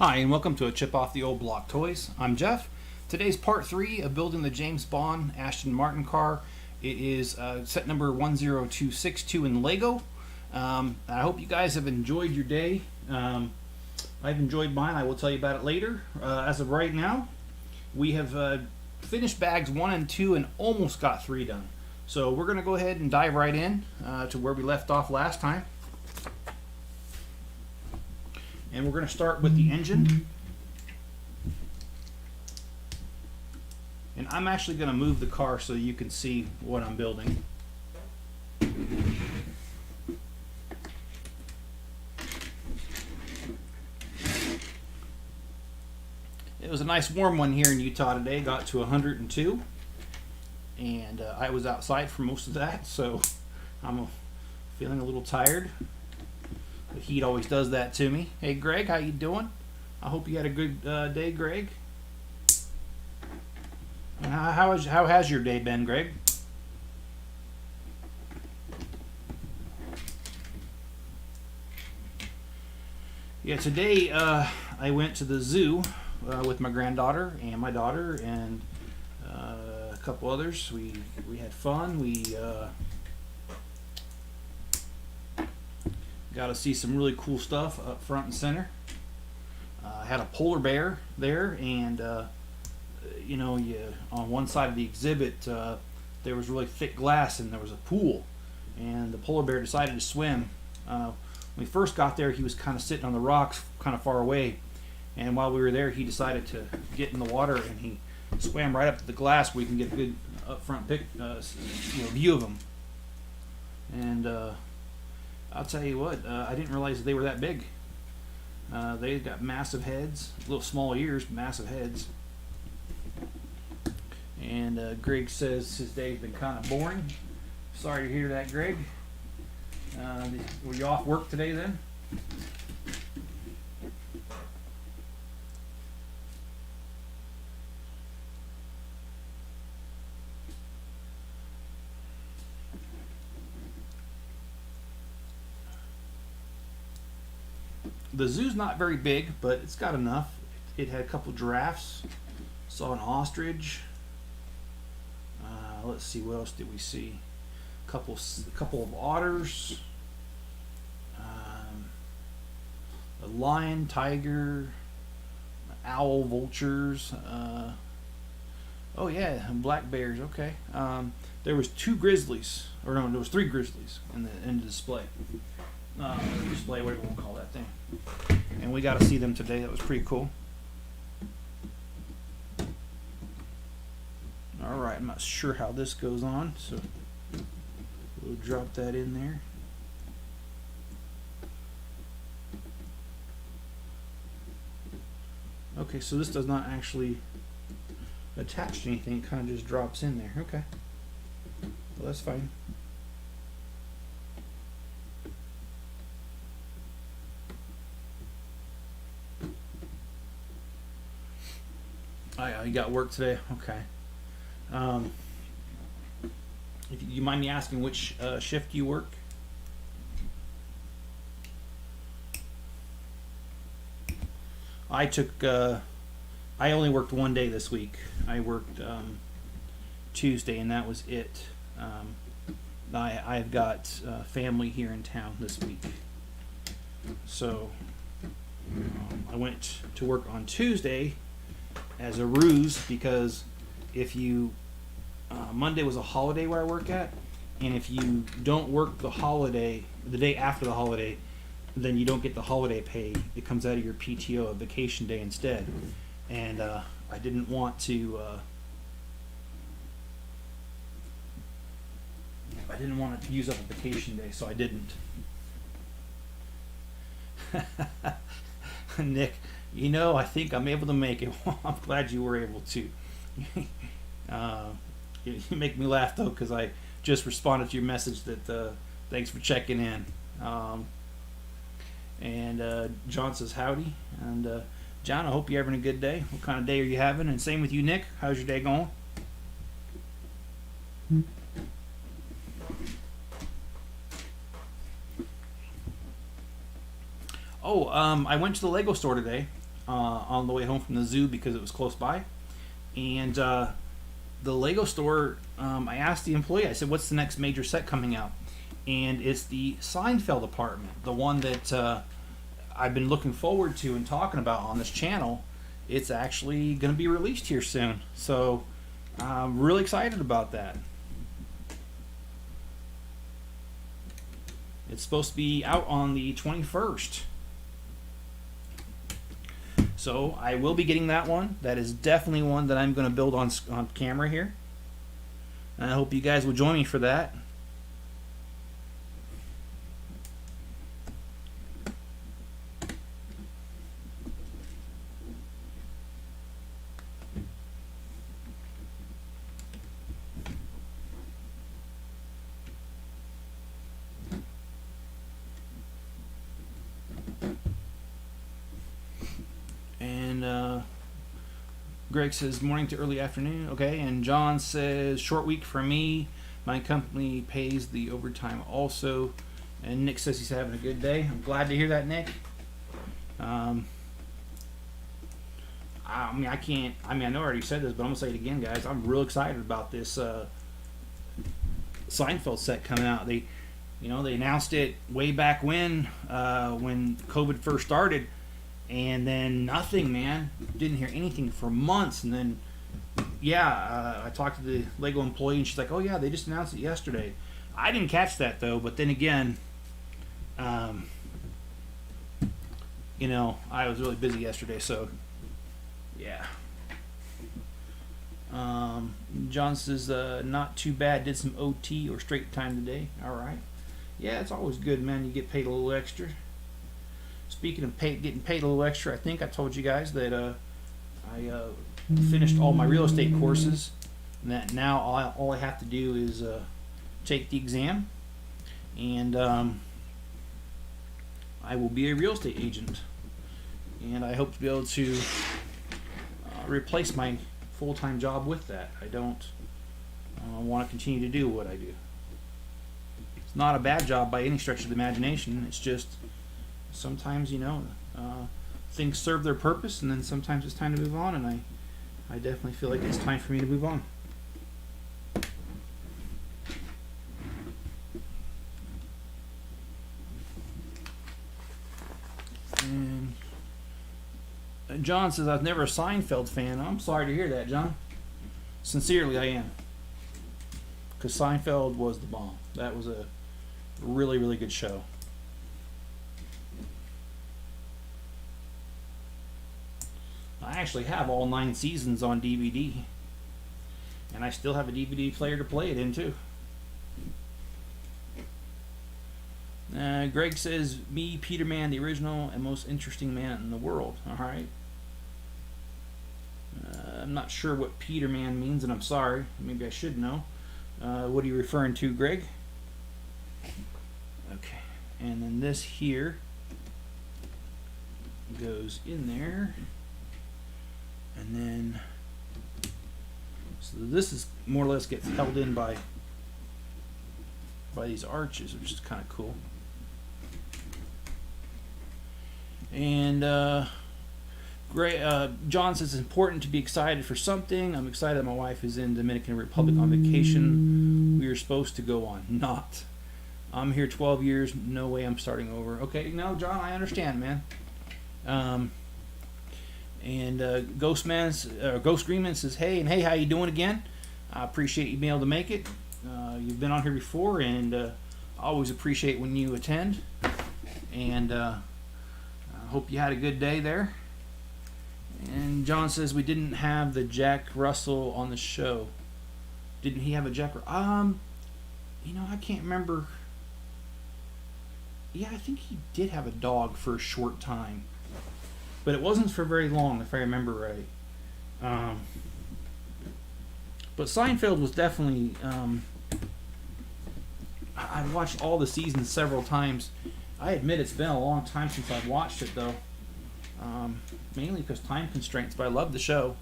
Hi, and welcome to a Chip Off the Old Block Toys. I'm Jeff. Today's part 3 of building the James Bond Aston Martin car. It is set number 10262 in Lego. I hope you guys have enjoyed your day. I've enjoyed mine. I will tell you about it later. As of right now, we have finished bags 1 and 2 and almost got 3 done. So we're going to go ahead and dive right in to where we left off last time. And we're going to start with the engine. And I'm actually going to move the car so you can see what I'm building. It was a nice warm one here in Utah today. Got to 102. And I was outside for most of that, so I'm feeling a little tired. The heat always does that to me. Hey Greg, how you doing? I hope you had a good day, Greg. And how has your day been, Greg? Yeah, today I went to the zoo with my granddaughter and my daughter and a couple others. We had fun. We got to see some really cool stuff up front and center. I had a polar bear there, and on one side of the exhibit there was really thick glass and there was a pool, and the polar bear decided to swim. When we first got there, he was kind of sitting on the rocks kind of far away, and while we were there he decided to get in the water, and he swam right up to the glass where we can get a good up front view of him. And I'll tell you what, I didn't realize they were that big. They've got massive heads, little small ears, massive heads. And Greg says his day's been kind of boring. Sorry to hear that, Greg. Were you off work today then? The zoo's not very big, but it's got enough. It had a couple giraffes. Saw an ostrich. Let's see, what else did we see? A couple of otters. A lion, tiger, owl, vultures. Oh yeah, and black bears. Okay. There was 2 grizzlies, or no, there was 3 grizzlies in the display. Display, whatever you want to call that thing. And we got to see them today. That was pretty cool. Alright, I'm not sure how this goes on, so we'll drop that in there. Okay, so this does not actually attach to anything, it kind of just drops in there. Okay, well, that's fine. You got work today? Okay. If you mind me asking which shift you work? I only worked 1 day this week. I worked Tuesday, and that was it. I've got family here in town this week. So I went to work on Tuesday as a ruse, because if you Monday was a holiday where I work at, and if you don't work the day after the holiday, then you don't get the holiday pay. It comes out of your PTO, a vacation day, instead. And I didn't want to use up a vacation day, so I didn't. Nick, I think I'm able to make it. I'm glad you were able to. You make me laugh, though, because I just responded to your message that thanks for checking in. And John says howdy. And John, I hope you're having a good day. What kind of day are you having? And same with you, Nick. How's your day going? Oh, I went to the Lego store today. on the way home from the zoo because it was close by. And the Lego store, I asked the employee, I said, what's the next major set coming out? And it's the Seinfeld apartment, the one that I've been looking forward to and talking about on this channel. It's actually going to be released here soon. So I'm really excited about that. It's supposed to be out on the 21st. So I will be getting that one. That is definitely one that I'm going to build on camera here. And I hope you guys will join me for that. And Greg says morning to early afternoon. Okay. And John says short week for me. My company pays the overtime also. And Nick says he's having a good day. I'm glad to hear that, Nick. I know I already said this, but I'm gonna say it again, guys. I'm real excited about this Seinfeld set coming out. They announced it way back when COVID first started. And then nothing, man. Didn't hear anything for months. And then, I talked to the Lego employee, and she's like, "Oh yeah, they just announced it yesterday." I didn't catch that though. But then again, I was really busy yesterday, so yeah. John says, "Not too bad. Did some OT or straight time today. All right. Yeah, it's always good, man. You get paid a little extra." Speaking of getting paid a little extra, I think I told you guys that I finished all my real estate courses, and that now all I have to do is take the exam, and I will be a real estate agent. And I hope to be able to replace my full-time job with that. I don't want to continue to do what I do. It's not a bad job by any stretch of the imagination. It's just sometimes, things serve their purpose, and then sometimes it's time to move on, and I definitely feel like it's time for me to move on. And John says, "I was never a Seinfeld fan." I'm sorry to hear that, John. Sincerely, I am. Because Seinfeld was the bomb. That was a really, really good show. I actually have all 9 seasons on DVD, and I still have a DVD player to play it in too. Greg says, "Me, Peter Man, the original and most interesting man in the world." All right. I'm not sure what Peter Man means, and I'm sorry. Maybe I should know. What are you referring to, Greg? Okay. And then this here goes in there. And then, so this is more or less gets held in by these arches, which is kind of cool. And John says it's important to be excited for something. I'm excited that my wife is in Dominican Republic on vacation. We were supposed to go on. Not. I'm here 12 years. No way I'm starting over. Okay, no, John, I understand, man. And Ghost Greenman says, "Hey, and hey, how you doing again? I appreciate you being able to make it. You've been on here before, and I always appreciate when you attend. And I hope you had a good day there." And John says, "We didn't have the Jack Russell on the show. Didn't he have a Jack? I can't remember. Yeah, I think he did have a dog for a short time. But it wasn't for very long, if I remember right. But Seinfeld was definitely... I've watched all the seasons several times. I admit it's been a long time since I've watched it, though. Mainly because time constraints, but I love the show.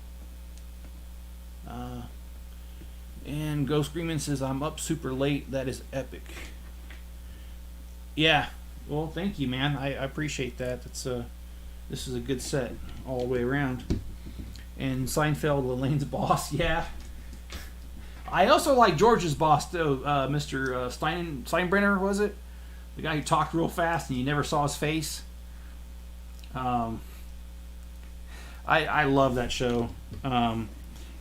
And Ghost Greenman says, "I'm up super late. That is epic." Yeah. Well, thank you, man. I appreciate that. It's This is a good set all the way around. And Seinfeld, Elaine's boss, yeah. I also like George's boss, though, Mr. Steinbrenner, was it? The guy who talked real fast and you never saw his face. I love that show. And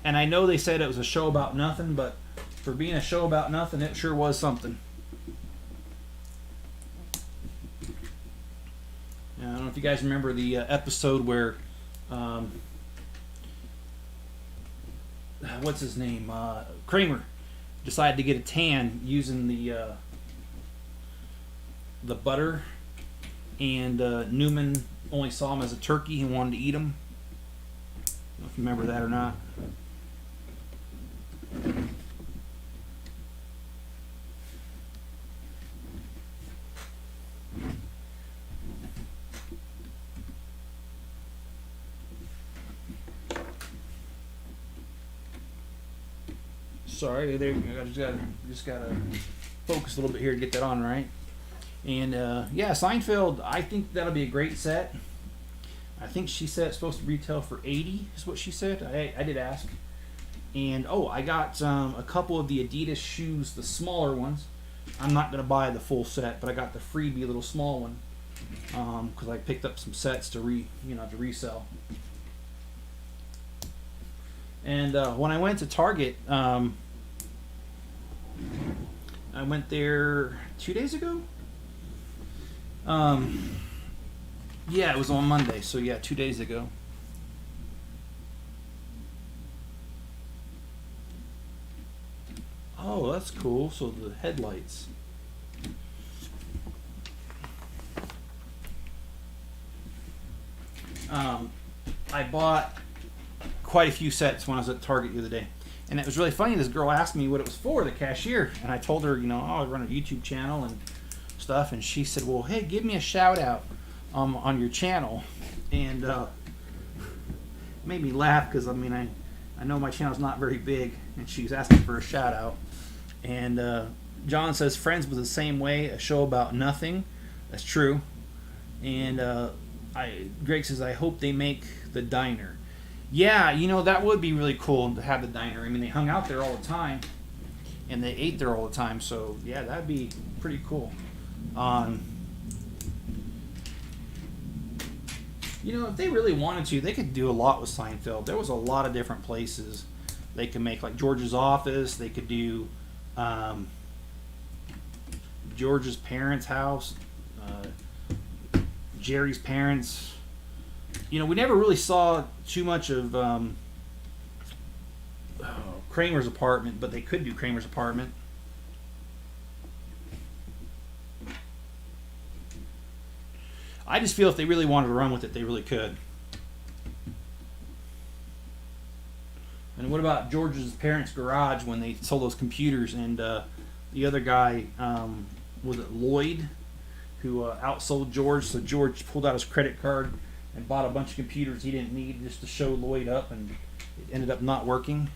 I know they said it was a show about nothing, but for being a show about nothing, it sure was something. I don't know if you guys remember the episode where, what's his name? Kramer decided to get a tan using the butter, and Newman only saw him as a turkey and wanted to eat him. I don't know if you remember that or not. Sorry, there. I just gotta focus a little bit here to get that on right. And yeah, Seinfeld. I think that'll be a great set. I think she said it's supposed to retail for $80. Is what she said. I did ask. And oh, I got a couple of the Adidas shoes, the smaller ones. I'm not gonna buy the full set, but I got the freebie little small one because I picked up some sets to resell. And when I went to Target, I went there 2 days ago. Yeah, it was on Monday, so yeah, 2 days ago. Oh, that's cool. So the headlights. I bought quite a few sets when I was at Target the other day. And it was really funny. This girl asked me what it was for, the cashier. And I told her, I run a YouTube channel and stuff. And she said, well, hey, give me a shout out on your channel. And it made me laugh because, I know my channel's not very big. And she's asking for a shout out. And John says, Friends was the same way, a show about nothing. That's true. And Greg says, I hope they make the diner. Yeah, that would be really cool to have the diner. They hung out there all the time, and they ate there all the time. So yeah, that'd be pretty cool. If they really wanted to, they could do a lot with Seinfeld. There was a lot of different places they could make, like George's office. They could do George's parents' house, Jerry's parents. We never really saw too much of Kramer's apartment, but they could do Kramer's apartment. I just feel if they really wanted to run with it, they really could. And what about George's parents' garage when they sold those computers? And the other guy, was it Lloyd, who outsold George? So George pulled out his credit card and bought a bunch of computers he didn't need just to show Lloyd up, and it ended up not working.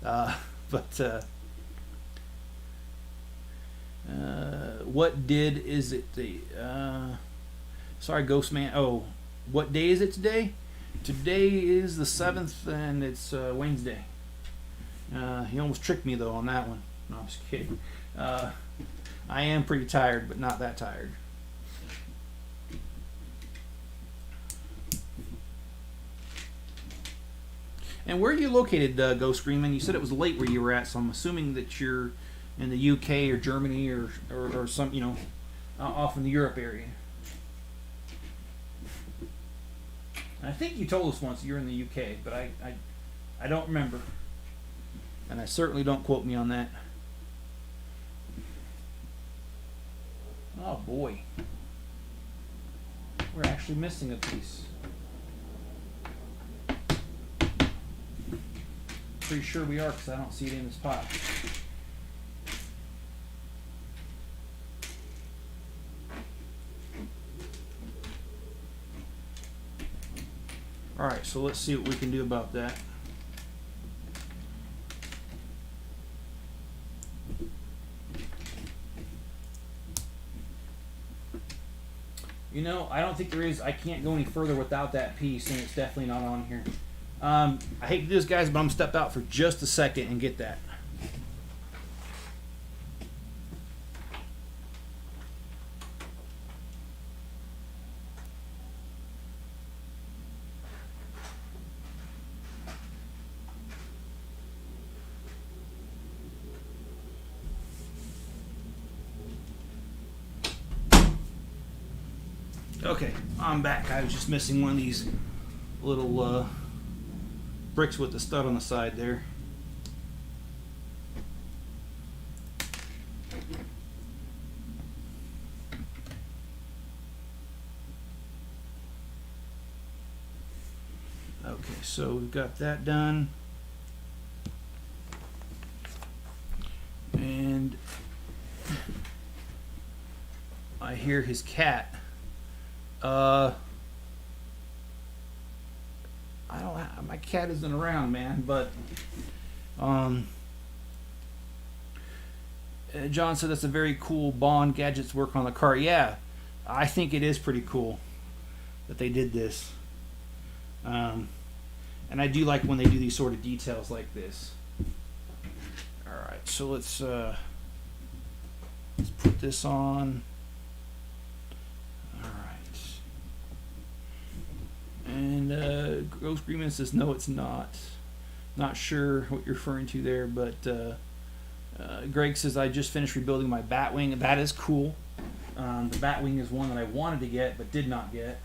What is it? Sorry, Ghost Man. Oh, what day is it today? Today is the 7th, and it's Wednesday. He almost tricked me, though, on that one. No, I'm just kidding. I am pretty tired, but not that tired. And where are you located, Ghost Screamin'? You said it was late where you were at, so I'm assuming that you're in the UK or Germany or some, off in the Europe area. I think you told us once you're in the UK, but I don't remember. And I certainly don't quote me on that. Oh boy. We're actually missing a piece. Pretty sure we are because I don't see it in this pot. Alright, so let's see what we can do about that. You know, I don't think there is. I can't go any further without that piece, and it's definitely not on here. I hate to do this, guys, but I'm going to step out for just a second and get that. Okay, I'm back. I was just missing one of these little bricks with the stud on the side there. Okay, so we've got that done. And I hear his cat. I don't have, my cat isn't around, man, but John said that's a very cool Bond gadgets work on the car. Yeah, I think it is pretty cool that they did this. And I do like when they do these sort of details like this. Alright, so let's put this on. And Ghost Greenman says, no, it's not. Not sure what you're referring to there, but Greg says, I just finished rebuilding my Batwing. That is cool. The Batwing is one that I wanted to get, but did not get.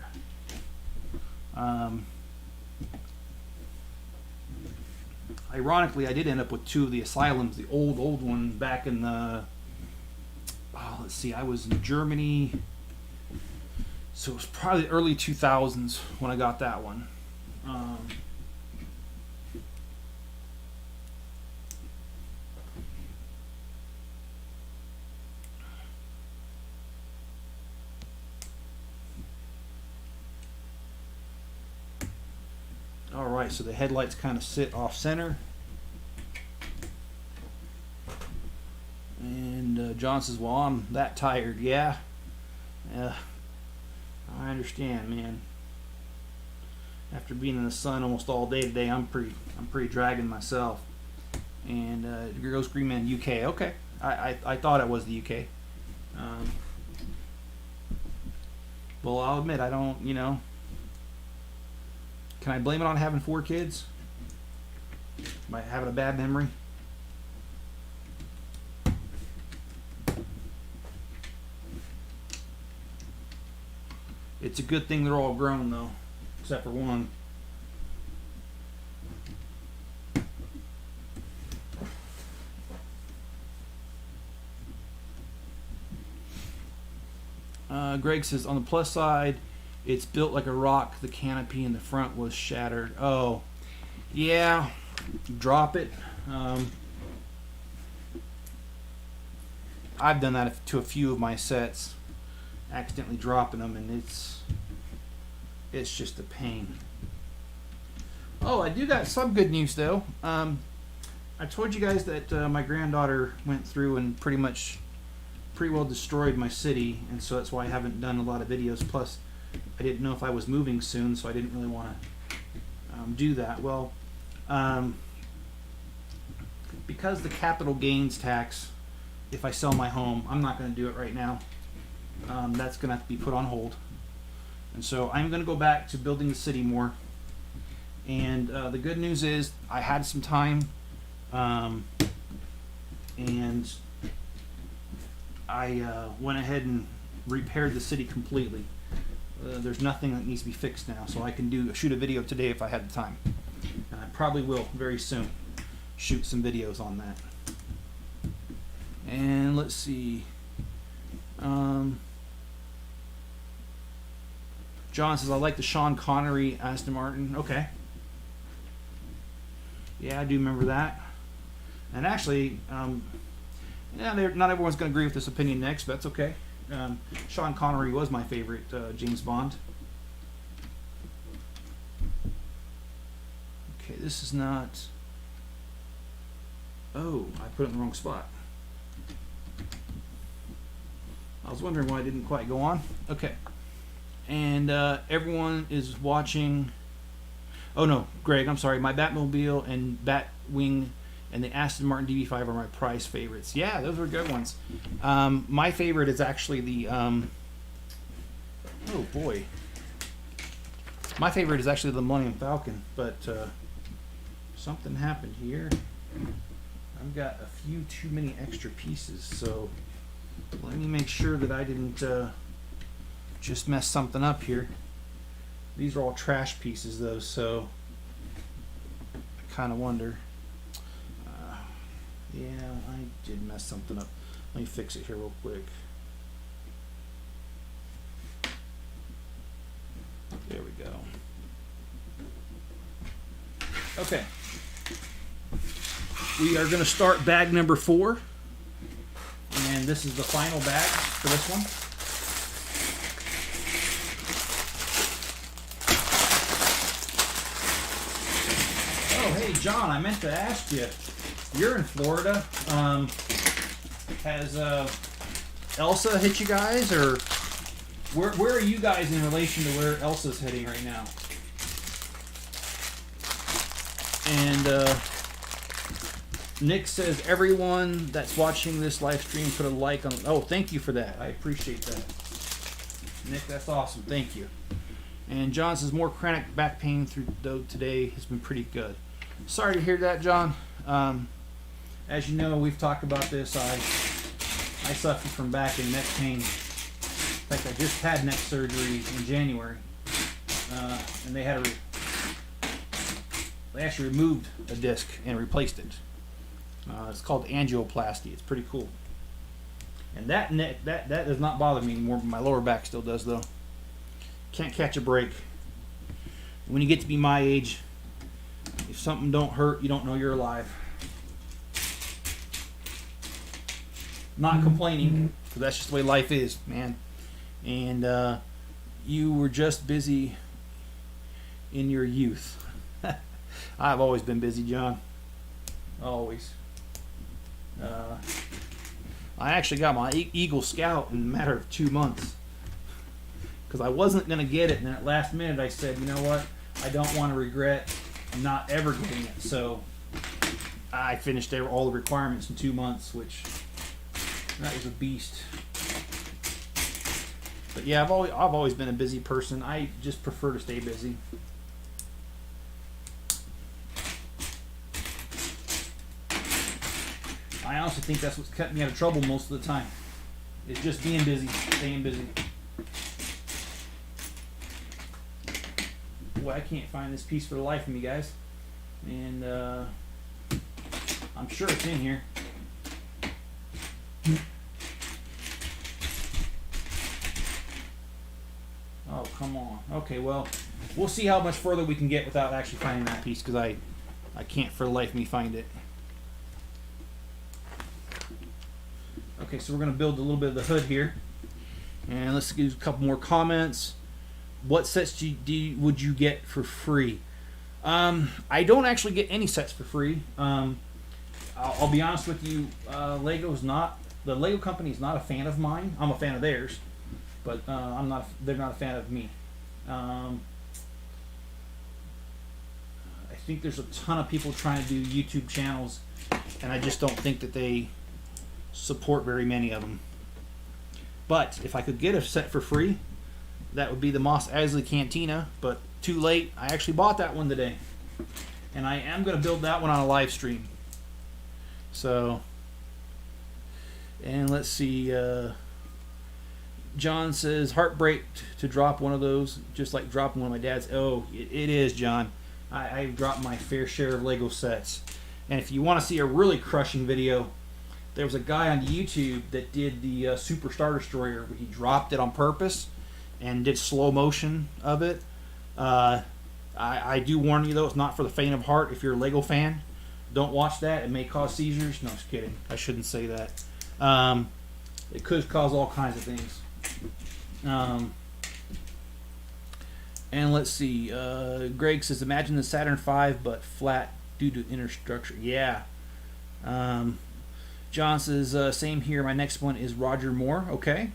Ironically, I did end up with two of the Asylums. The old one back in the... Oh, let's see, I was in Germany... So it was probably the early 2000s when I got that one. All right, so the headlights kind of sit off center. And John says, well, I'm that tired. Yeah. I understand, man. After being in the sun almost all day today, I'm pretty dragging myself. And Ghost Green Man UK. Okay, I thought it was the UK. Well, I'll admit I don't. You know, can I blame it on having 4 kids? Am I having a bad memory? It's a good thing they're all grown, though, except for one. Greg says, on the plus side, it's built like a rock. The canopy in the front was shattered. Oh, yeah. Drop it. I've done that to a few of my sets, accidentally dropping them, and it's just a pain. Oh, I do got some good news though. I told you guys that my granddaughter went through and pretty well destroyed my city, and so that's why I haven't done a lot of videos. Plus, I didn't know if I was moving soon, so I didn't really want to do that. Well, because the capital gains tax, if I sell my home, I'm not going to do it right now. That's going to have to be put on hold. And so I'm going to go back to building the city more. And the good news is I had some time, and I went ahead and repaired the city completely. There's nothing that needs to be fixed now, so I can shoot a video today if I had the time. And I probably will very soon shoot some videos on that. And let's see. John says, I like the Sean Connery Aston Martin. Okay. Yeah, I do remember that. And actually, yeah, not everyone's going to agree with this opinion next, but that's okay. Sean Connery was my favorite James Bond. Okay, this is not... Oh, I put it in the wrong spot. I was wondering why it didn't quite go on. Okay. And everyone is watching. Oh no, Greg, I'm sorry. My Batmobile and Batwing and the Aston Martin DB5 are my prize favorites. Yeah, those were good ones. My favorite is actually the. Oh boy. My favorite is actually the Millennium Falcon, but something happened here. I've got a few too many extra pieces, so let me make sure that I didn't just mess something up here. These are all trash pieces though, so I kind of wonder. Yeah, I did mess something up. Let me fix it here real quick. There we go. Okay. We are going to start bag number 4. And this is the final bag for this one. Oh, hey, John, I meant to ask you. You're in Florida. Has Elsa hit you guys, or where are you guys in relation to where Elsa's heading right now? And Nick says everyone that's watching this live stream put a like on. Oh, thank you for that. I appreciate that, Nick. That's awesome. Thank you. And John says more chronic back pain through though today has been pretty good. Sorry to hear that, John. As you know, we've talked about this. I suffer from back and neck pain. In fact, I just had neck surgery in January, and they actually removed a disc and replaced it. It's called angioplasty. It's pretty cool. And that neck that does not bother me anymore. My lower back still does though. Can't catch a break. When you get to be my age, if something don't hurt, you don't know you're alive. Not complaining, because that's just the way life is, man. And you were just busy in your youth. I've always been busy, John. Always. I actually got my Eagle Scout in a matter of 2 months. Because I wasn't going to get it, and at last minute I said, you know what? I don't want to regret not ever getting it. So I finished all the requirements in 2 months, which that was a beast. But yeah, I've always been a busy person. I just prefer to stay busy. I honestly think that's what's kept me out of trouble most of the time. Is just being busy, staying busy. Boy, I can't find this piece for the life of me, guys. And I'm sure it's in here. Oh, come on. Okay, well, we'll see how much further we can get without actually finding that piece, because I can't for the life of me find it. Okay, so we're going to build a little bit of the hood here. And let's do a couple more comments. What sets would you get for free? I don't actually get any sets for free. I'll be honest with you. The Lego company is not a fan of mine. I'm a fan of theirs, but they're not a fan of me. I think there's a ton of people trying to do YouTube channels, and I just don't think that they support very many of them. But if I could get a set for free, that would be the Moss Eisley Cantina, but too late. I actually bought that one today, and I am going to build that one on a live stream. So, and let's see, John says, heartbreak to drop one of those, just like dropping one of my dad's. Oh, it is, John. I've dropped my fair share of Lego sets. And if you want to see a really crushing video, there was a guy on YouTube that did the Super Star Destroyer. He dropped it on purpose and did slow motion of it. I do warn you, though, it's not for the faint of heart. If you're a Lego fan, don't watch that. It may cause seizures. No, just kidding. I shouldn't say that. It could cause all kinds of things. And let's see. Greg says, imagine the Saturn V, but flat due to inner structure. Yeah. John says, same here. My next one is Roger Moore. Okay.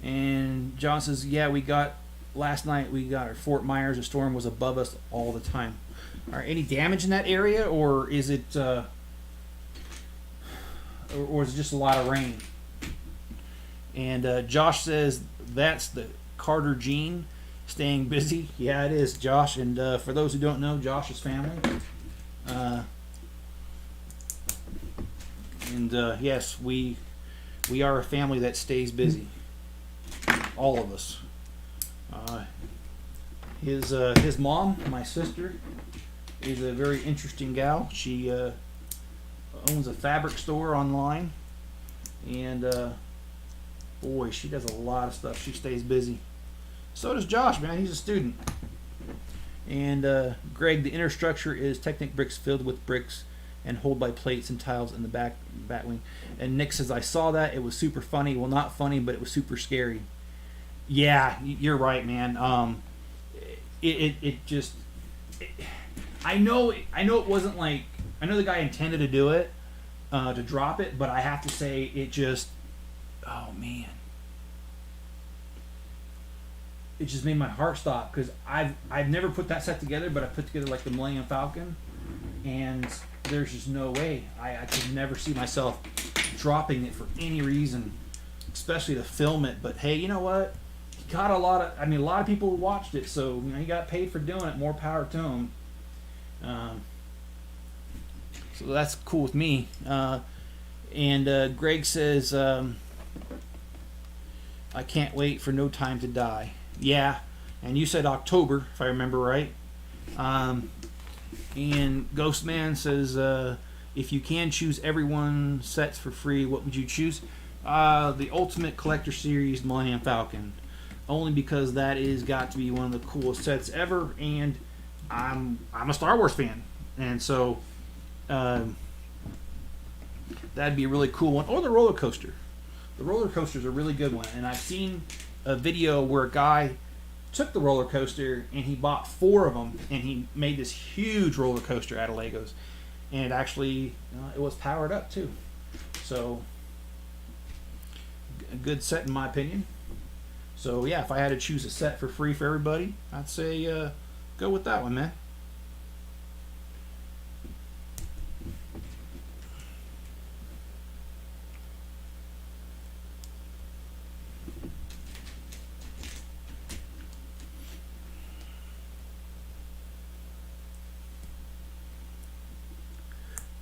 And John says, yeah, we got last night we got our Fort Myers. The storm was above us all the time. All right, any damage in that area, or is it, or is it just a lot of rain? And Josh says that's the Carter gene, staying busy. Yeah, it is, Josh. And for those who don't know, Josh's family. Yes, we are a family that stays busy. All of us. His mom, my sister, is a very interesting gal. She owns a fabric store online, and boy, she does a lot of stuff. She stays busy. So does Josh, man. He's a student. And Greg, the inner structure is Technic bricks filled with bricks and hold by plates and tiles in the back wing. And Nick says, I saw that. It was super funny. Well, not funny, but it was super scary. Yeah, you're right, man. I know it wasn't like, I know the guy intended to do it, to drop it, but I have to say it just, oh man, it just made my heart stop, because I've never put that set together, but I put together like the Millennium Falcon, and there's just no way. I could never see myself dropping it for any reason, especially to film it. But hey, you know what? He got a lot of people watched it, so he got paid for doing it. More power to him. So that's cool with me. And Greg says, I can't wait for No Time to Die. Yeah, and you said October, if I remember right. And Ghostman says, if you can choose everyone sets for free, what would you choose? The Ultimate Collector Series Millennium Falcon. Only because that is got to be one of the coolest sets ever, and I'm a Star Wars fan. And so that'd be a really cool one. Or the roller coaster. The roller coaster's a really good one. And I've seen a video where a guy took the roller coaster and he bought 4 of them, and he made this huge roller coaster out of Legos, and it actually it was powered up too. So a good set in my opinion. So yeah, if I had to choose a set for free for everybody, I'd say go with that one, man.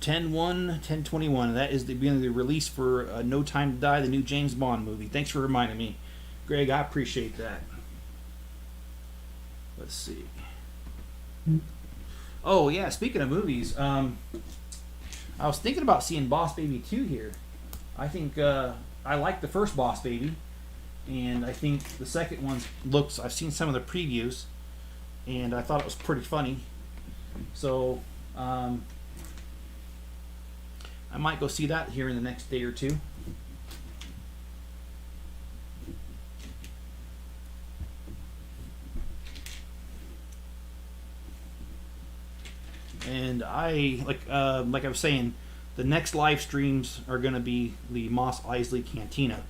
(10/1, 10/21). That is the beginning of the release for No Time to Die, the new James Bond movie. Thanks for reminding me, Greg. I appreciate that. Let's see. Oh yeah, speaking of movies, I was thinking about seeing Boss Baby 2 here. I think I like the first Boss Baby, and I think the second one looks. I've seen some of the previews, and I thought it was pretty funny. So. I might go see that here in the next day or two. And like I was saying, the next live streams are going to be the Mos Eisley Cantina.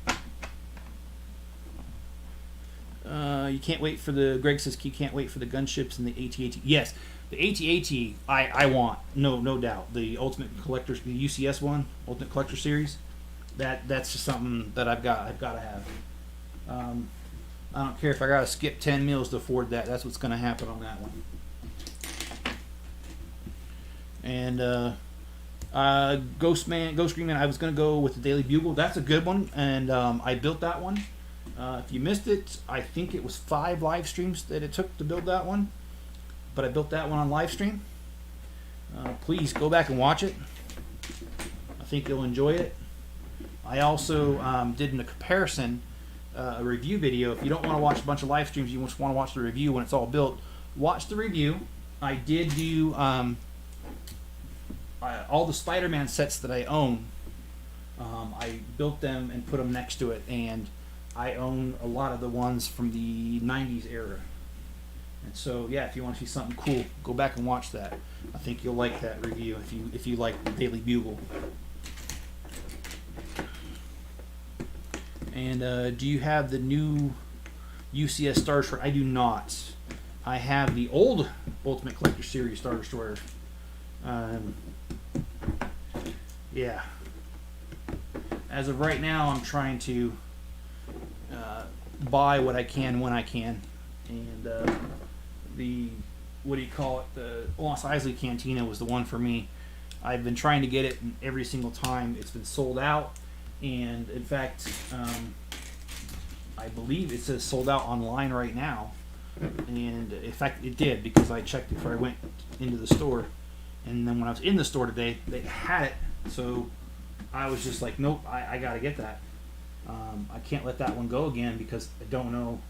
You can't wait for the. Greg says you can't wait for the gunships and the AT-AT. Yes. The AT-AT, I want, no doubt. The Ultimate Collector's, the UCS one, Ultimate Collector Series, that's just something that I've got to have. I don't care if I got to skip 10 meals to afford that. That's what's going to happen on that one. And Ghost Green Man, I was going to go with the Daily Bugle. That's a good one, and I built that one. If you missed it, I think it was 5 live streams that it took to build that one. But I built that one on live stream. Please go back and watch it. I think you'll enjoy it. I also did a comparison, a review video. If you don't want to watch a bunch of live streams, you just want to watch the review when it's all built, watch the review. I did do all the Spider-Man sets that I own. I built them and put them next to it, and I own a lot of the ones from the 90s era. And so, yeah, if you want to see something cool, go back and watch that. I think you'll like that review if you like the Daily Bugle. And do you have the new UCS Star Destroyer. I do not. I have the old Ultimate Collector Series Star Destroyer. Yeah. As of right now, I'm trying to buy what I can when I can, and the what do you call it? The Mos Eisley Cantina was the one for me. I've been trying to get it, and every single time it's been sold out. And in fact, I believe it says sold out online right now. And in fact, it did, because I checked before I went into the store. And then when I was in the store today, they had it. So I was just like, nope, I got to get that. I can't let that one go again, because I don't know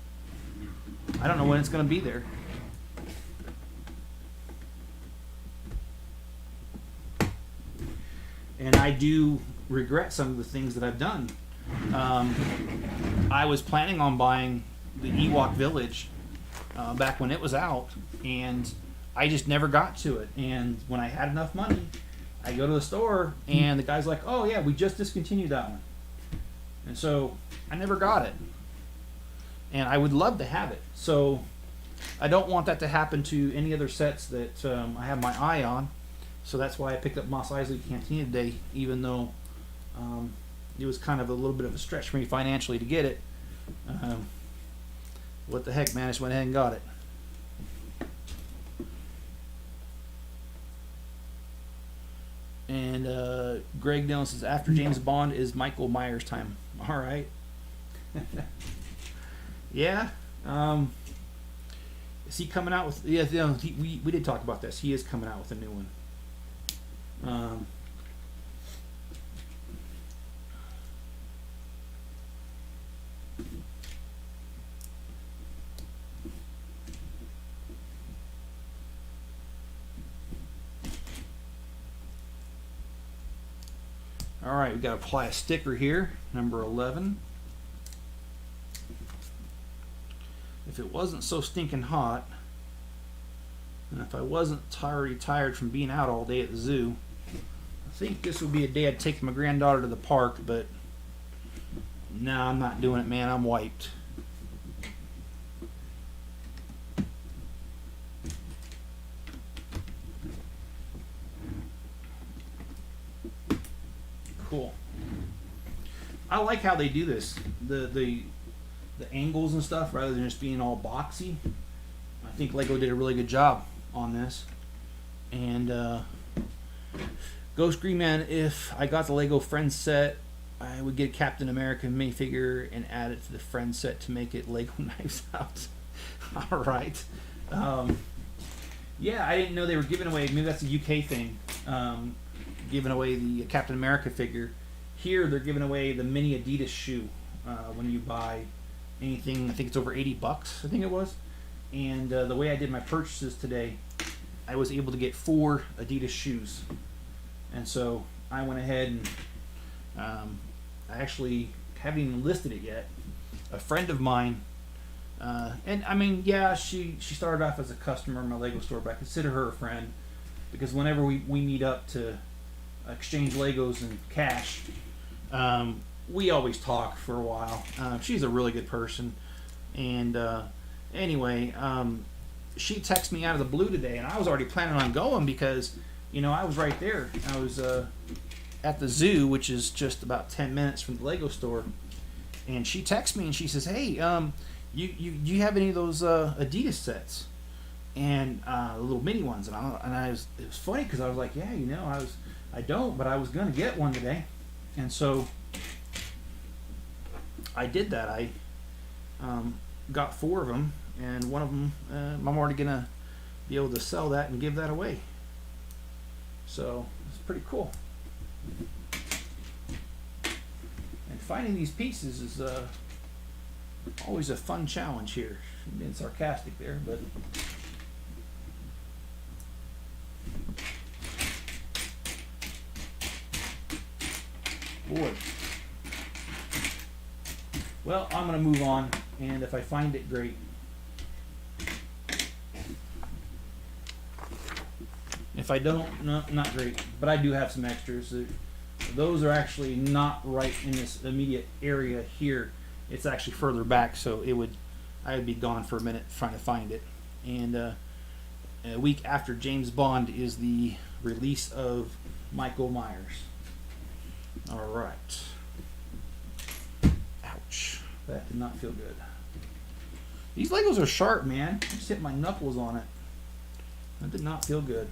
when it's going to be there. And I do regret some of the things that I've done. I was planning on buying the Ewok Village back when it was out, and I just never got to it. And when I had enough money, I go to the store, and the guy's like, oh yeah, we just discontinued that one. And so I never got it. And I would love to have it. So I don't want that to happen to any other sets that I have my eye on. So that's why I picked up Mos Eisley Cantina today, even though it was kind of a little bit of a stretch for me financially to get it. What the heck, man, I just went ahead and got it. And Greg Dillon says, after James Bond is Michael Myers time. All right. Yeah. Is he coming out with... Yeah, you know, we did talk about this. He is coming out with a new one. All right, we got to apply a sticker here, number 11. If it wasn't so stinking hot, and if I wasn't already tired from being out all day at the zoo, I think this would be a day I'd take my granddaughter to the park, but no, I'm not doing it, man. I'm wiped. Cool. I like how they do this. The angles and stuff, rather than just being all boxy. I think Lego did a really good job on this. And Ghost Green Man, if I got the Lego Friends set, I would get Captain America minifigure and add it to the Friends set to make it Lego Knives Out. All right. Yeah, I didn't know they were giving away, maybe that's a UK thing, giving away the Captain America figure. Here they're giving away the mini Adidas shoe when you buy anything. I think it's over 80 bucks, I think it was. And the way I did my purchases today, I was able to get 4 Adidas shoes. And so I went ahead and I actually haven't even listed it yet. A friend of mine, and I mean, yeah, she started off as a customer in my Lego store, but I consider her a friend, because whenever we meet up to exchange Legos and cash, we always talk for a while. She's a really good person. And anyway, she texted me out of the blue today, and I was already planning on going because, you know, I was right there. I was at the zoo, which is just about 10 minutes from the Lego store, and she texted me and she says, hey, you have any of those Adidas sets? And the little mini ones. And it was funny because I was like, yeah, you know, I don't, but I was going to get one today. And so I did that. I got 4 of them, and one of them I'm already going to be able to sell that and give that away. So it's pretty cool. And finding these pieces is always a fun challenge here. I'm being sarcastic there, but boy. Well, I'm going to move on, and if I find it, great. If I don't, no, not great. But I do have some extras. Those are actually not right in this immediate area here. It's actually further back, so it would I would be gone for a minute trying to find it. And a week after James Bond is the release of Michael Myers. All right. Ouch. That did not feel good. These Legos are sharp, man. I just hit my knuckles on it. That did not feel good.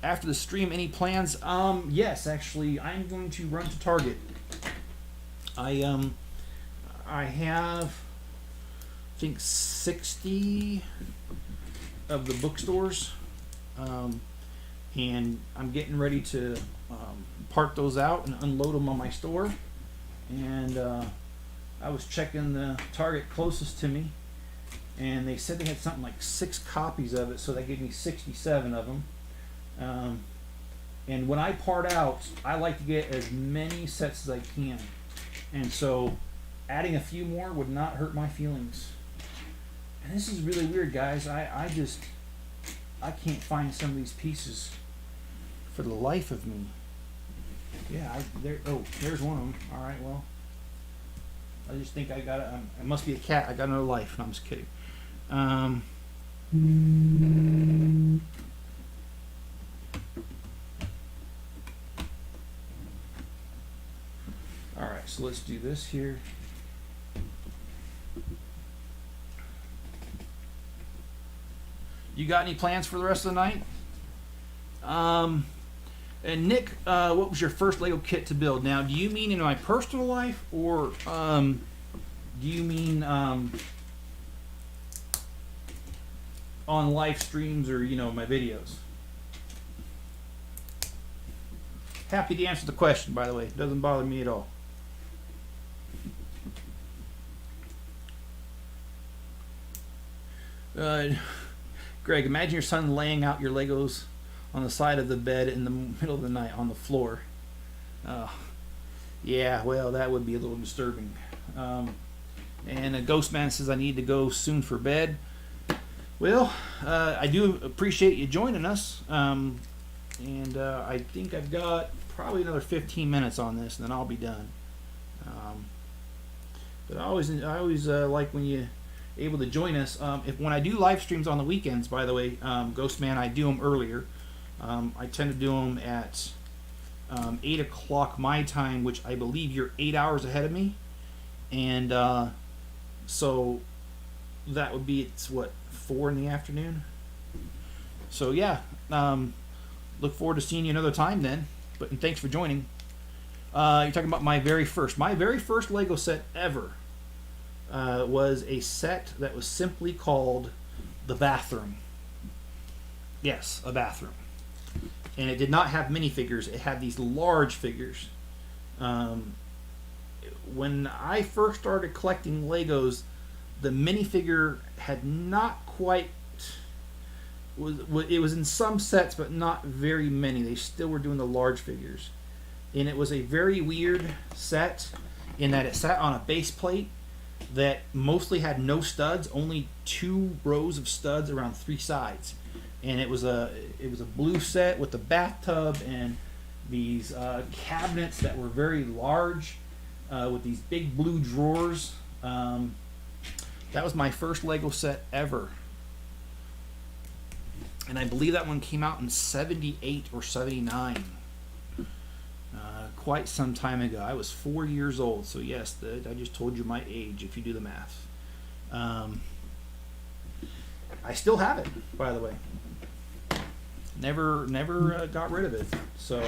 After the stream, any plans? Yes, actually, I'm going to run to Target. I have, I think, 60 of the bookstores, and I'm getting ready to park those out and unload them on my store. And I was checking the Target closest to me, and they said they had something like 6 copies of it, so that gave me 67 of them. And when I part out, I like to get as many sets as I can, and so adding a few more would not hurt my feelings. And this is really weird, guys. I can't find some of these pieces for the life of me. Yeah, there's one of them. All right, well, I just think I got it. It must be a cat. I got another life. No, I'm just kidding. All right, so let's do this here. You got any plans for the rest of the night? And Nick, what was your first Lego kit to build? Now, do you mean in my personal life, or do you mean on live streams, or my videos? Happy to answer the question, by the way. It doesn't bother me at all. Greg, imagine your son laying out your Legos on the side of the bed in the middle of the night on the floor. Yeah, well, that would be a little disturbing. And a Ghostman says I need to go soon for bed. Well, I do appreciate you joining us. And I think I've got probably another 15 minutes on this, and then I'll be done. But I always like when you able to join us. When I do live streams on the weekends, by the way, Ghostman, I do them earlier. I tend to do them at 8 o'clock my time, which I believe you're 8 hours ahead of me. And so that would be, it's what, 4 in the afternoon? So yeah, look forward to seeing you another time then. And thanks for joining. You're talking about my very first Lego set ever. Was a set that was simply called the bathroom. Yes, a bathroom. And it did not have minifigures. It had these large figures. When I first started collecting Legos, the minifigure had not quite... It was in some sets, but not very many. They still were doing the large figures. And it was a very weird set in that it sat on a base plate that mostly had no studs, only 2 rows of studs around 3 sides. And it was a blue set with a bathtub and these cabinets that were very large with these big blue drawers. That was my first Lego set ever. And I believe that one came out in 78 or 79. Quite some time ago. I was 4 years old, so yes, I just told you my age if you do the math. I still have it, by the way. Never got rid of it. So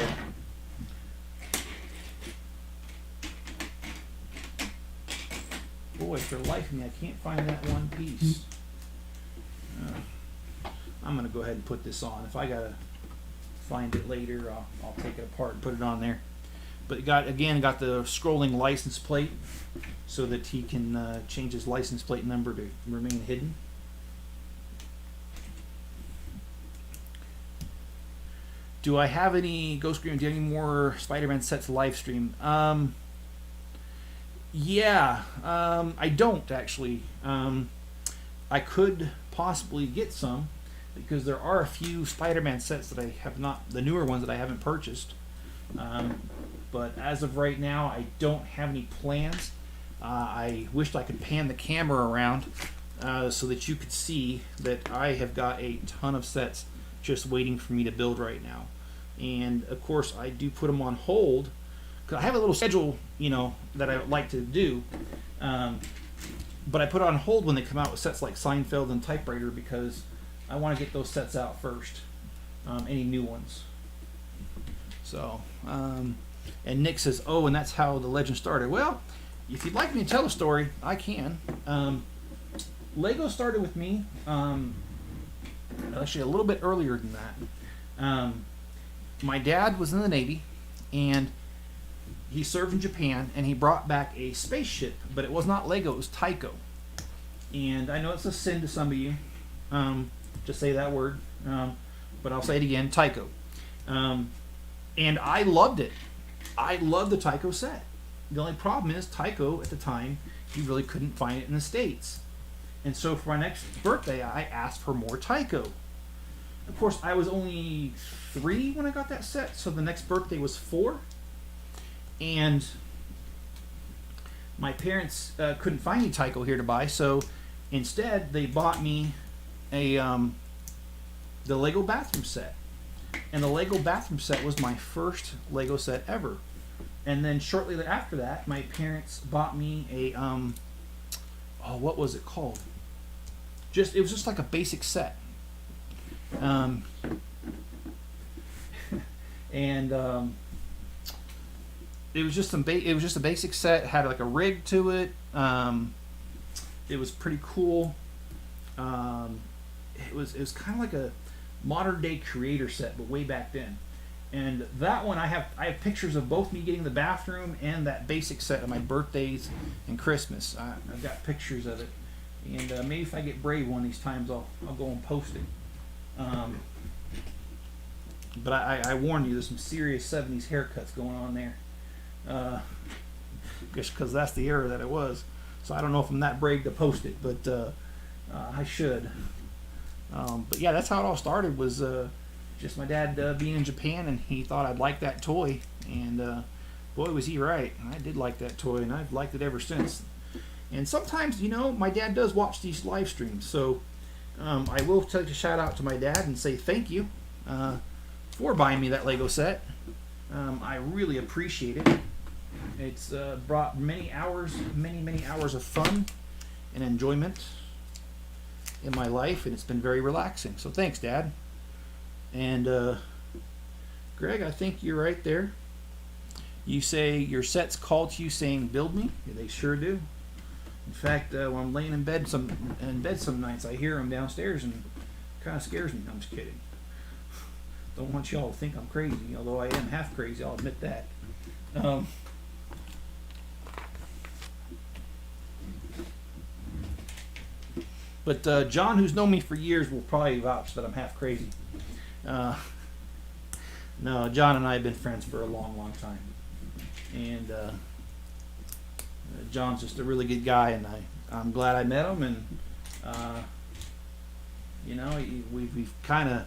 boy, for the life of me, I can't find that one piece. I'm gonna go ahead and put this on. If I gotta find it later, I'll take it apart and put it on there. But it got the scrolling license plate so that he can change his license plate number to remain hidden. Do I have any Ghost Scream? Do you have any more Spider-Man sets live stream? Yeah, I don't actually. I could possibly get some because there are a few Spider-Man sets that I have not, the newer ones that I haven't purchased. But as of right now, I don't have any plans. I wished I could pan the camera around so that you could see that I have got a ton of sets just waiting for me to build right now. And of course I do put them on hold because I have a little schedule, you know, that I like to do. But I put it on hold when they come out with sets like Seinfeld and Typewriter because I want to get those sets out first, any new ones. So, and Nick says, oh, and that's how the legend started. Well, if you'd like me to tell a story, I can. Lego started with me, actually a little bit earlier than that. My dad was in the Navy, and he served in Japan, and he brought back a spaceship, but it was not Lego, it was Tyco. And I know it's a sin to some of you to say that word, but I'll say it again, Tyco. And I loved it. I loved the Tyco set. The only problem is Tyco at the time, you really couldn't find it in the States. And so for my next birthday, I asked for more Tyco. Of course, I was only 3 when I got that set, so the next birthday was 4. And my parents couldn't find any Tyco here to buy, so instead they bought me a the Lego bathroom set. And the Lego bathroom set was my first Lego set ever. And then shortly after that, my parents bought me a what was it called? It was just like a basic set. It was just a basic set. It had like a rig to it. It was pretty cool. It was kind of like a modern day creator set, but way back then. And that one I have pictures of both me getting the bathroom and that basic set of my birthdays and Christmas. I've got pictures of it, and maybe if I get brave one of these times, I'll go and post it. But I warn you, there's some serious 70s haircuts going on there. Just because that's the era that it was. So I don't know if I'm that brave to post it, but I should. But yeah, that's how it all started, was just my dad being in Japan, and he thought I'd like that toy, and boy was he right. I did like that toy, and I've liked it ever since. And sometimes, you know, my dad does watch these live streams, so I will take a shout out to my dad and say thank you for buying me that Lego set. I really appreciate it. It's brought many hours of fun and enjoyment in my life, and it's been very relaxing. So thanks, Dad. And Greg, I think you're right there. You say your sets call to you saying build me. Yeah, they sure do. In fact, when I'm laying in bed some nights, I hear them downstairs, and it kind of scares me. I'm just kidding. Don't want y'all to think I'm crazy, although I am half crazy, I'll admit that. But John, who's known me for years, will probably vouch that I'm half crazy. No, John and I have been friends for a long time. And John's just a really good guy, and I'm glad I met him. And, you know, we've kind of,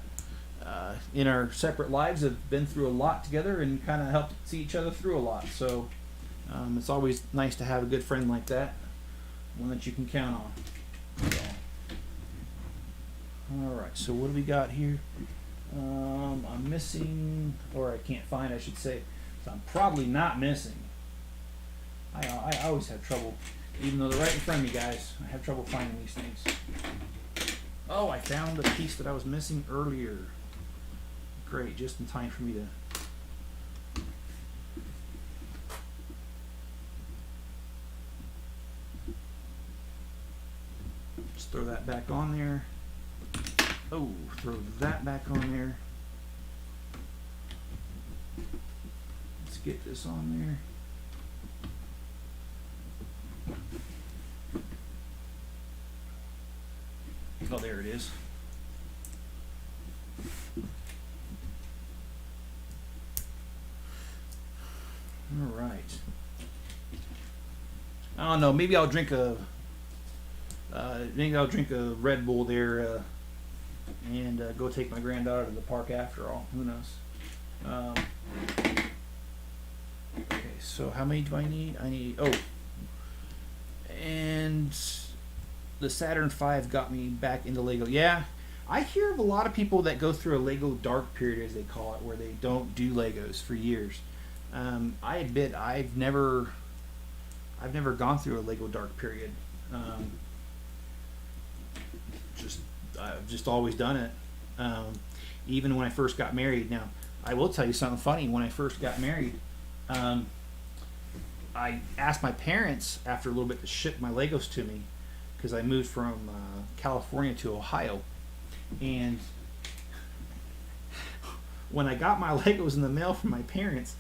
in our separate lives, have been through a lot together and kind of helped see each other through a lot. So it's always nice to have a good friend like that, one that you can count on. So, all right, so what do we got here? I'm missing, or I can't find, I should say. So I'm probably not missing. I always have trouble, even though they're right in front of me, guys. I have trouble finding these things. Oh, I found the piece that I was missing earlier. Great, just in time for me to... Just throw that back on there. Oh, throw that back on there. Let's get this on there. Oh, there it is. All right. I don't know. Maybe I'll drink a Red Bull there, and go take my granddaughter to the park after all. Who knows? Okay. So how many do I need? And the Saturn V got me back into Lego. Yeah, I hear of a lot of people that go through a Lego dark period, as they call it, where they don't do Legos for years. I admit I've never gone through a Lego dark period. I've just always done it. Even when I first got married. Now, I will tell you something funny. When I first got married, I asked my parents after a little bit to ship my Legos to me because I moved from California to Ohio. And when I got my Legos in the mail from my parents,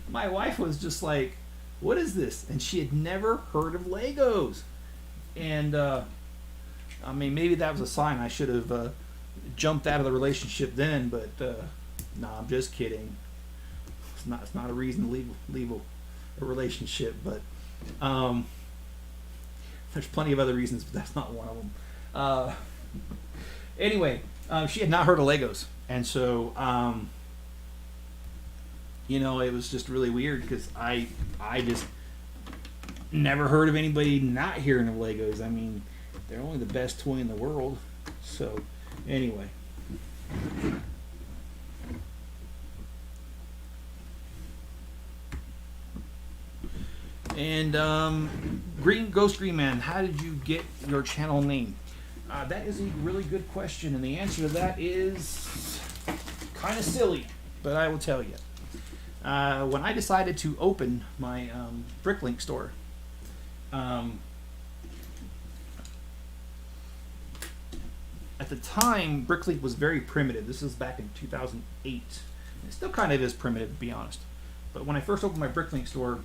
my wife was just like, "What is this?" And she had never heard of Legos. And I mean, maybe that was a sign I should have jumped out of the relationship then. But no, I'm just kidding. It's not a reason to leave a relationship. But there's plenty of other reasons, but that's not one of them. Anyway, she had not heard of Legos, and so it was just really weird because I just never heard of anybody not hearing of Legos. I mean, they're only the best toy in the world. So anyway. And Ghost Green Man, how did you get your channel name? That is a really good question, and the answer to that is kind of silly, but I will tell you. When I decided to open my Bricklink store, at the time, Bricklink was very primitive. This is back in 2008. It still kind of is primitive, to be honest. But when I first opened my Bricklink store,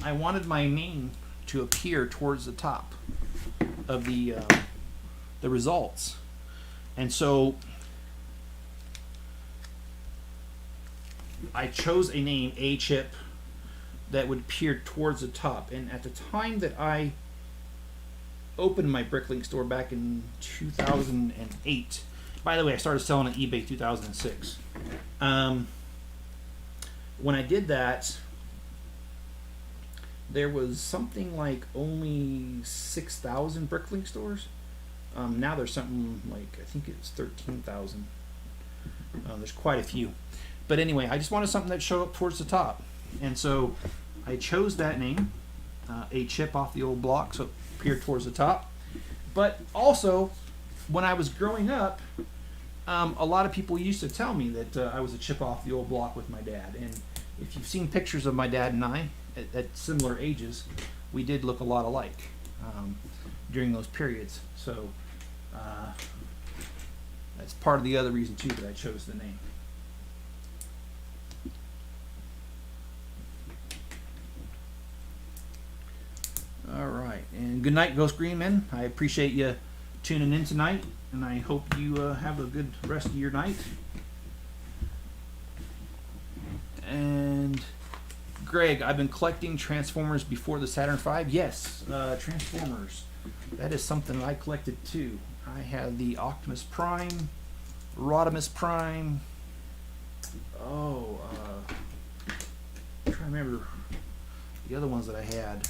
I wanted my name to appear towards the top of the results, and so I chose a name, A Chip, that would appear towards the top. And at the time that I opened my Bricklink store back in 2008, by the way, I started selling on eBay 2006. When I did that, there was something like only 6,000 Bricklink stores. Now there's something like, I think it's 13,000. There's quite a few. But anyway, I just wanted something that showed up towards the top. And so I chose that name, A Chip off the old block, so it appeared towards the top. But also, when I was growing up, a lot of people used to tell me that I was a chip off the old block with my dad. And if you've seen pictures of my dad and I, at similar ages, we did look a lot alike during those periods. So that's part of the other reason too that I chose the name. All right, and good night, Ghost Green Man. I appreciate you tuning in tonight, and I hope you have a good rest of your night. And Greg, I've been collecting Transformers before the Saturn V. Yes, Transformers. That is something I collected too. I had the Optimus Prime, Rodimus Prime. I'm trying to remember the other ones that I had.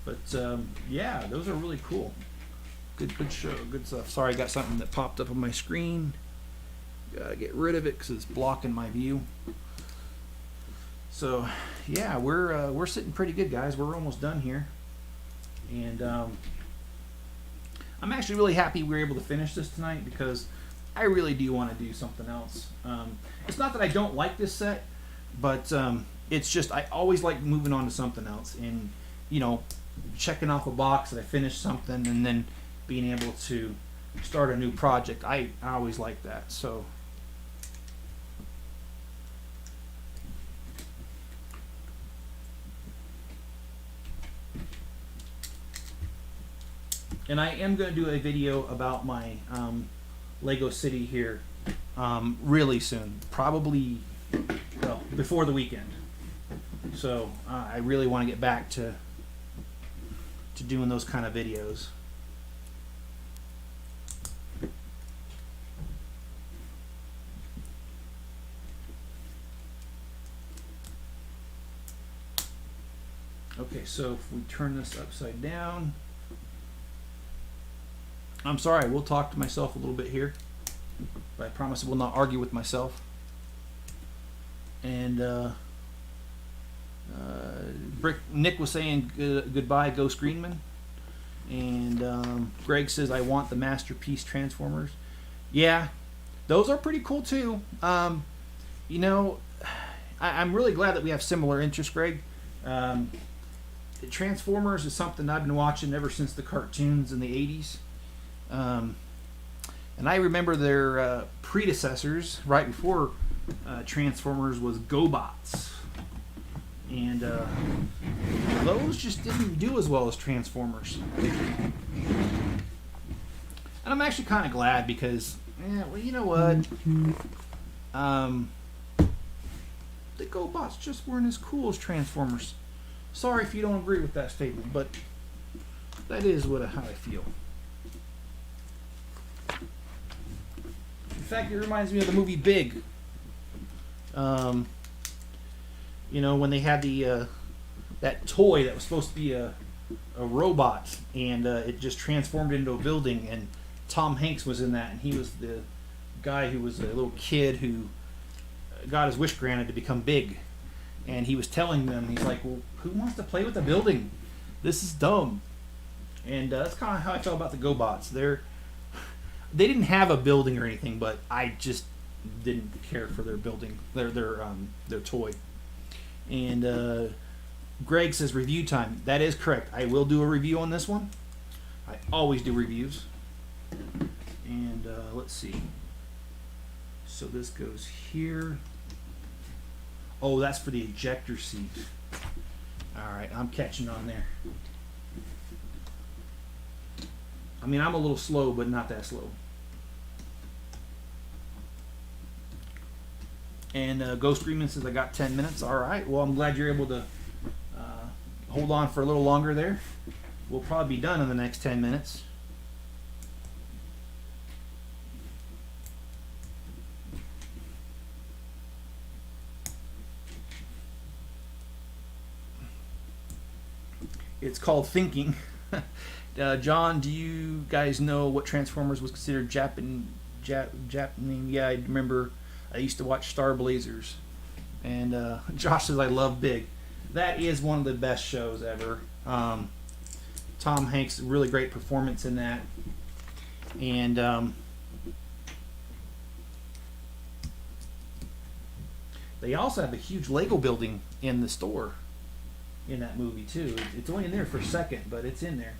But yeah, those are really cool. Good show, good stuff. Sorry, I got something that popped up on my screen. Gotta get rid of it because it's blocking my view. So yeah, we're sitting pretty good, guys. We're almost done here, and I'm actually really happy we were able to finish this tonight because I really do want to do something else. It's not that I don't like this set, but it's just I always like moving on to something else, and checking off a box that I finished something, and then being able to start a new project. I always like that. So and I am going to do a video about my Lego City here really soon, probably before the weekend. So I really want to get back to doing those kind of videos. Okay, so if we turn this upside down, I'm sorry, I will talk to myself a little bit here, but I promise I will not argue with myself. And Nick was saying goodbye, Ghost Greenman. And Greg says, I want the Masterpiece Transformers. Yeah, those are pretty cool too. You know, I'm really glad that we have similar interests, Greg. Transformers is something I've been watching ever since the cartoons in the 80s. And I remember their predecessors right before Transformers was GoBots. And those just didn't do as well as Transformers. And I'm actually kind of glad because, well, you know what? The GoBots just weren't as cool as Transformers. Sorry if you don't agree with that statement, but that is how I feel. In fact, it reminds me of the movie Big. You know, when they had that toy that was supposed to be a robot, and it just transformed into a building, and Tom Hanks was in that, and he was the guy who was a little kid who got his wish granted to become big. And he was telling them, he's like, well, who wants to play with the building? This is dumb. And that's kind of how I felt about the GoBots. They didn't have a building or anything, but I just didn't care for their building, their toy. And Greg says review time. That is correct. I will do a review on this one. I always do reviews. And let's see. So this goes here. Oh, that's for the ejector seat. Alright, I'm catching on there. I mean, I'm a little slow, but not that slow. And Ghost Freeman says, I got 10 minutes. Alright, well, I'm glad you're able to hold on for a little longer there. We'll probably be done in the next 10 minutes. It's called thinking. John, do you guys know what Transformers was considered Japanese? Yeah, I remember I used to watch Star Blazers. And Josh says, I love Big. That is one of the best shows ever. Tom Hanks, really great performance in that. And they also have a huge Lego building in the store in that movie too. It's only in there for a second, but it's in there.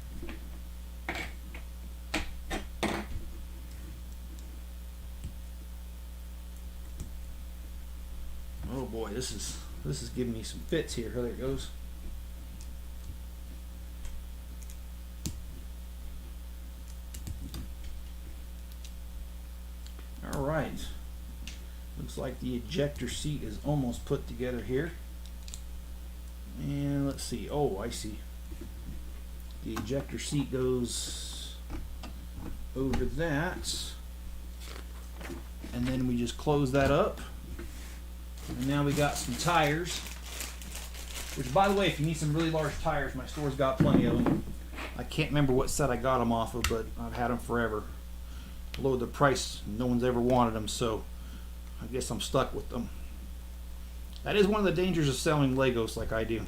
Oh boy, this is giving me some fits here. There it goes. All right. Looks like the ejector seat is almost put together here. And let's see. Oh, I see. The ejector seat goes over that. And then we just close that up. And now we got some tires. Which, by the way, if you need some really large tires, my store's got plenty of them. I can't remember what set I got them off of, but I've had them forever. Below the price, no one's ever wanted them, so I guess I'm stuck with them. That is one of the dangers of selling Legos like I do.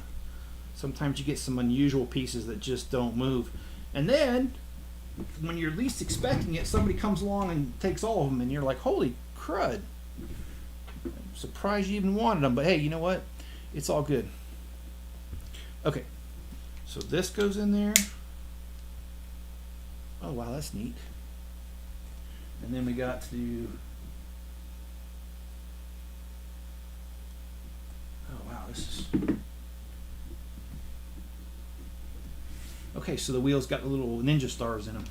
Sometimes you get some unusual pieces that just don't move. And then, when you're least expecting it, somebody comes along and takes all of them, and you're like, holy crud. I'm surprised you even wanted them, but hey, you know what? It's all good. Okay, so this goes in there. Oh, wow, that's neat. And then we got to do... Oh, wow, this is... Okay, so the wheels got the little ninja stars in them.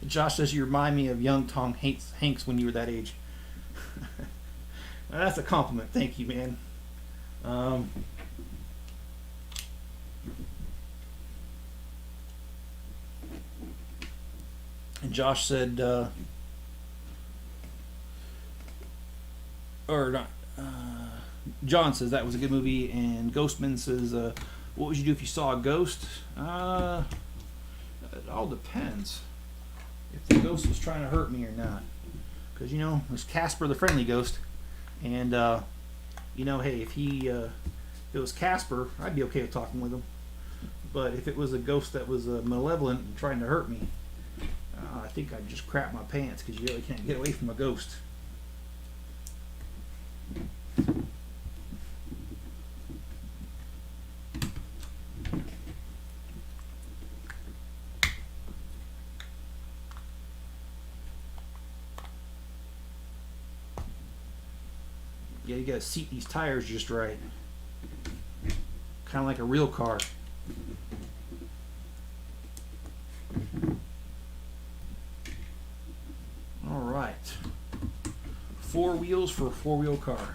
Josh says you remind me of young Tom Hanks when you were that age. That's a compliment. Thank you, man. And Josh said, or not. John says that was a good movie, and Ghostman says, "What would you do if you saw a ghost?" It all depends if the ghost was trying to hurt me or not. Because there's Casper the Friendly Ghost, and hey, if it was Casper, I'd be okay with talking with him. But if it was a ghost that was malevolent and trying to hurt me, I think I'd just crap my pants, because you really can't get away from a ghost. Yeah, you gotta seat these tires just right. Kind of like a real car. All right. 4 wheels for a 4-wheel car.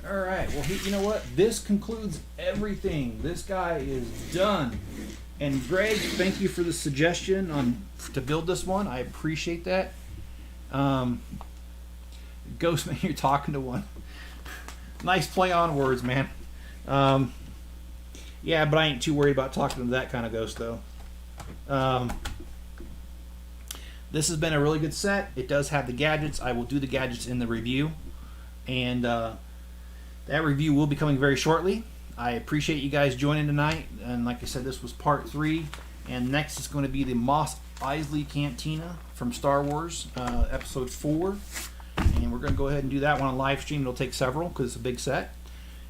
All right. Well, you know what? This concludes everything. This guy is done. And Greg, thank you for the suggestion to build this one. I appreciate that. Ghostman, you're talking to one. Nice play on words, man. Yeah, but I ain't too worried about talking to that kind of ghost, though. This has been a really good set. It does have the gadgets. I will do the gadgets in the review. And that review will be coming very shortly. I appreciate you guys joining tonight. And like I said, this was part 3. And next is going to be the Mos Eisley Cantina from Star Wars, episode 4. And we're going to go ahead and do that one on live stream. It'll take several because it's a big set.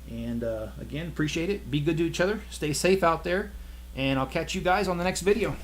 And again, appreciate it. Be good to each other. Stay safe out there. And I'll catch you guys on the next video.